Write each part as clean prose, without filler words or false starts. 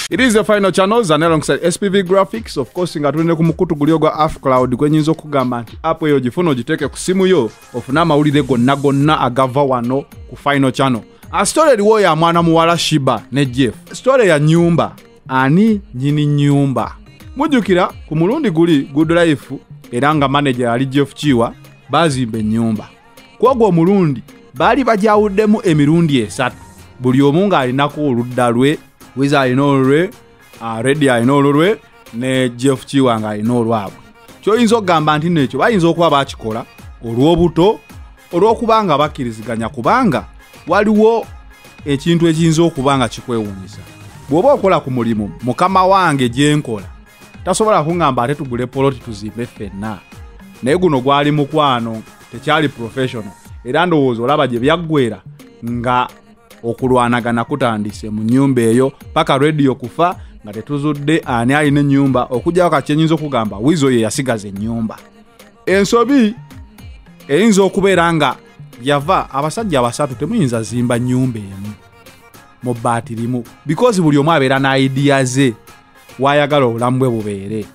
It is the final channels and alongside SPV graphics, of course nga tulinde ku mukutu gulyo gwa AFCloud kwenyinza okugamba nti app eyo gifuna ogiteeke ku simu yo ofuna amawulire gonna agava wano ku final channel. A story eriwo ya mwana muwala Sheebah ne Jeff. Story ya nyumba, ani nyini nyumba. Mujukira ku mulundi guli Good Life era nga manager ali Jeff Kiwa bazimbe nyumba. Kwogwo omulundi bali bajawuddemu emirundi esatu. Buli omu nga alinako oludda lwe, Wiza alina olwe, Reddy alina olwe, ne Jeff Kiwa nga alina olwabwe. Kyoyinza okugamba nti nekyo bayinza okuba bakikola olw'obuto, olw'okubanga bakkiriziganya kubanga waliwo ekintu ekiyinza okuba nga kikwewuunyisa. Bw'oba okola ku mulimu, mukama wange gye nkola, tasobola kungamba ate tugule poloti tuzimbe ffenna. Naye guno gwali mukwano, tekyali professional. Era ndowooza olaba gye byaggwera nga okulwanagana kutandise mu nyumba eyo paka radio kufa nga tetuzudde ani alina ennyumba okujjako kakyenyinza okugamba Wizo ye yasigaza ennyumba. Ensobi eyinza okubeera nga yava abasajja basatu temuyinza zimba nyumba emu mu bbaati limu because buli omu abeera na idea ze wayagala obulamu bwe bubeere.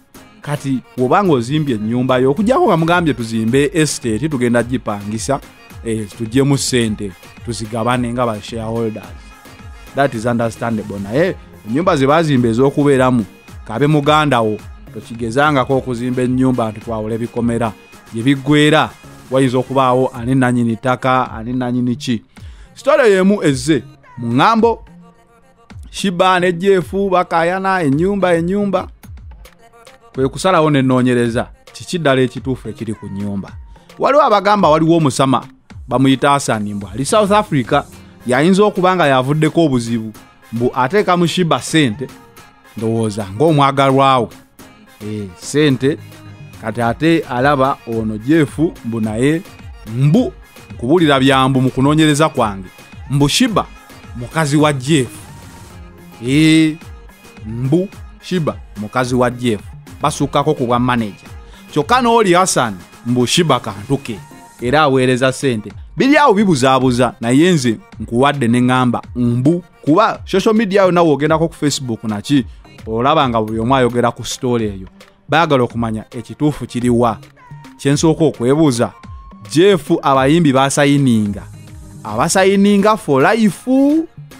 Kati bw'obanga ozimbye ennyumba yo okujjako nga mugambye tuzimbe estate tugenda gipangisa tugyemu ssente tuzigabane nga ba shareholders. That is understandable. Naye ennyumba ze bazimba ez'okubeeramu kabe muganda wo tokigezangako okuzimba ennyumba nti twawula ebikomera gye biggwera wayinza okubaawo ani nanyini ttaka ani nanyini ki. Story yemu ezze mu ŋŋambo Sheebah ne Jeff bakayana ennyumba kwe kusalawo ne nnoonyereza kiki ddala ekituufu ekiri ku nnyumba. Waliwo abagamba waliwo omusama bamuyita Hassan mbu ali South Africa yayinza okuba nga yavuddeko obuzibu mbu ateeka mu Sheebah sente ndowooza ng'omwagalwawe sente kati ate alaba ono Jeff mbu naye mbu kubulira byambu mu kunoonyereza kwange mbu Sheebah mukazi wa Jeff mbu Sheebah mukazi wa Jeff basukkako ku bwa manager kyokka n'oli Hassan mbu Sheebah kantuke era aweereza sente biri awo bibuzaabuza naye nze nkuwadde ne ŋŋamba mbu kuba social media yo nawe ogendako ku Facebook naki olaba nga buli omu ayogera ku story eyo baagala okumanya ekituufu kiriwa. Kyensooka okwebuuza Jeff abayimbi abasayininga for life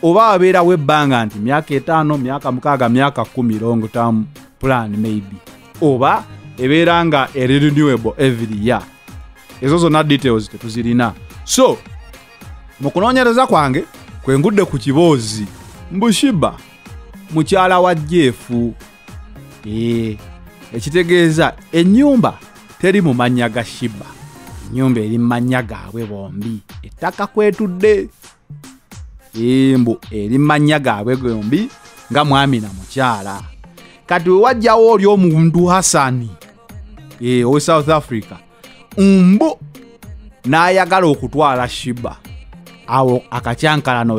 oba abeerawo ebbanga nti myaka 5 myaka 6 myaka 10 long term plan maybe oba ebeera nga renewable every year. Ezo zonna details tetuzirina. So mu kunoonyereza kwange kwengudde ku kiboozi mbu Sheebah mukyala wa Jeff ekitegeeza ennyumba teri mu mannya ga Sheebah, ennyumba eri mu mannya gaabwe bombi. Ettaka kwetudde mbu eri mu mannya gaabwe bombi nga mwami na mukyala. Kati wewajjawo oli omuntu Hassan owe South Africa mbu n'ayagala okutwala Sheebah awo akacyankalano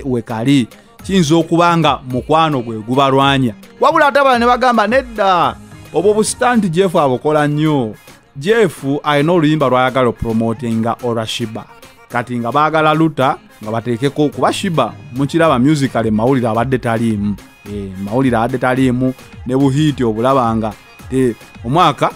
wekali kiyinza okuba nga mukwano gwe gubalwanya wabula ate abala ne bagamba nedda obwo busitanti Jeff abukola nnyo. Jeff alina oluyimba lwayagala opromotinga olwa Sheebah kati nga baagala luta nga bateekeko kuba Sheebah mukiraba musical mawulire abadde taliimu mawulire abadde taliimu ne buhiiti obulabanga omwaka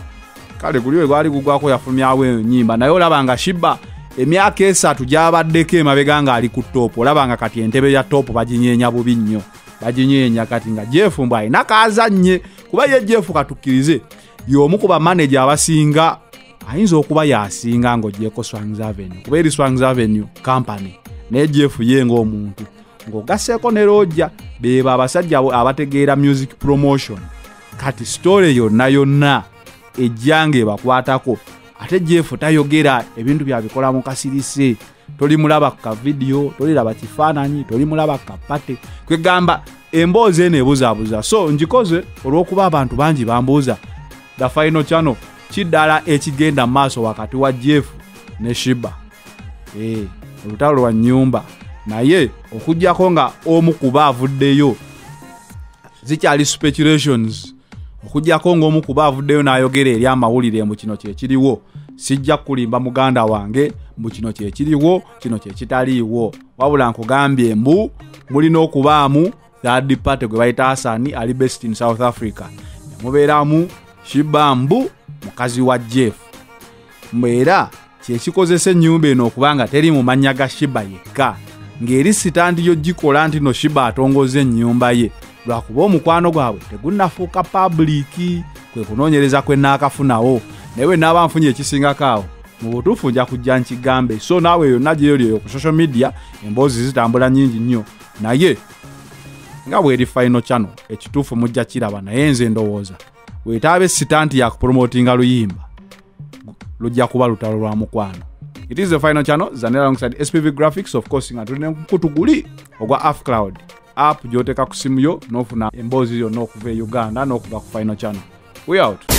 kale guliwe gwali gugwako yafulumyawo ennyimba naye olabanga Sheebah emyaka 3 gyabaddeko emabega nga ali ku top olabanga kati entebe ya top baginyeenya bubi nnyo baginyeenya kati nga Jeff mbu alina kaazannye kuba ye Jeff katukkirize y'omu ku bamanager abasinga ayinza okuba yasinga ng'ogyeko Swangz Avenue kuba eri Swangz Avenue company naye Jeff ye ng'omuntu ng'ogasseeko ne Roger beba abasajja abategeera music promotion. Kati story yonna ejjange bakwatako ate Jeff tayogera ebintu byabikola mu kasirise toli mulaba ka video toli laba kifaananyi toli mulaba ka pate kwegamba emboozi eno ebuzaabuza. So njikoze olw'okuba abantu bangi bambuuza the final channel kiddala ekigenda maaso wakati wa Jeff ne Sheebah olutalo lwa nnyumba naye okujjako nga omu kuba avuddeyo zikyali speculations okujjako ng'omu kuba avuddeyo n'ayogera eri amawulire mu kino kyekiriwo sijja kulimba muganda wange mu kino kyekiriwo kino kyekitaliiwo wabula nkugambye mbu mulina okubaamu third party gwe bayita Hassan ali based in South Africa. Mubeeramu Sheebah Mbu mukazi wa Jeff. Mbera kyekikozesa ennyumba eno okubanga teri mu mannya ga Sheebah yekka. Ng'eri sitandi yo gikola nti no Sheebah atongoze ennyumba ye. Lwakuba omukwano gwabwe tegunnafuuka public kwe kunoonyereza kwe naakafunawo. Naye naaba nfunye ekisingako awo. Mu butuufu nja kujja nkigambe. So naawe yonna gyeyoliyo ku social media emboozi zitambula nnyingi nnyo. Naye nga bw'eri final channel ekituufu mujja kiraba naye nze ndowooza weetaabe sitanti ya kupromotinga luyimba lujja kuba lutalo lwa mukwano. It is the final channel Zanera alongside SPV Graphics, of course nga tulina kutuguli ogwa AFCloud app gy'oteeka ku simu yo n'ofuna emboozi yonna okuva e Uganda n'okuva ku final channel. We out.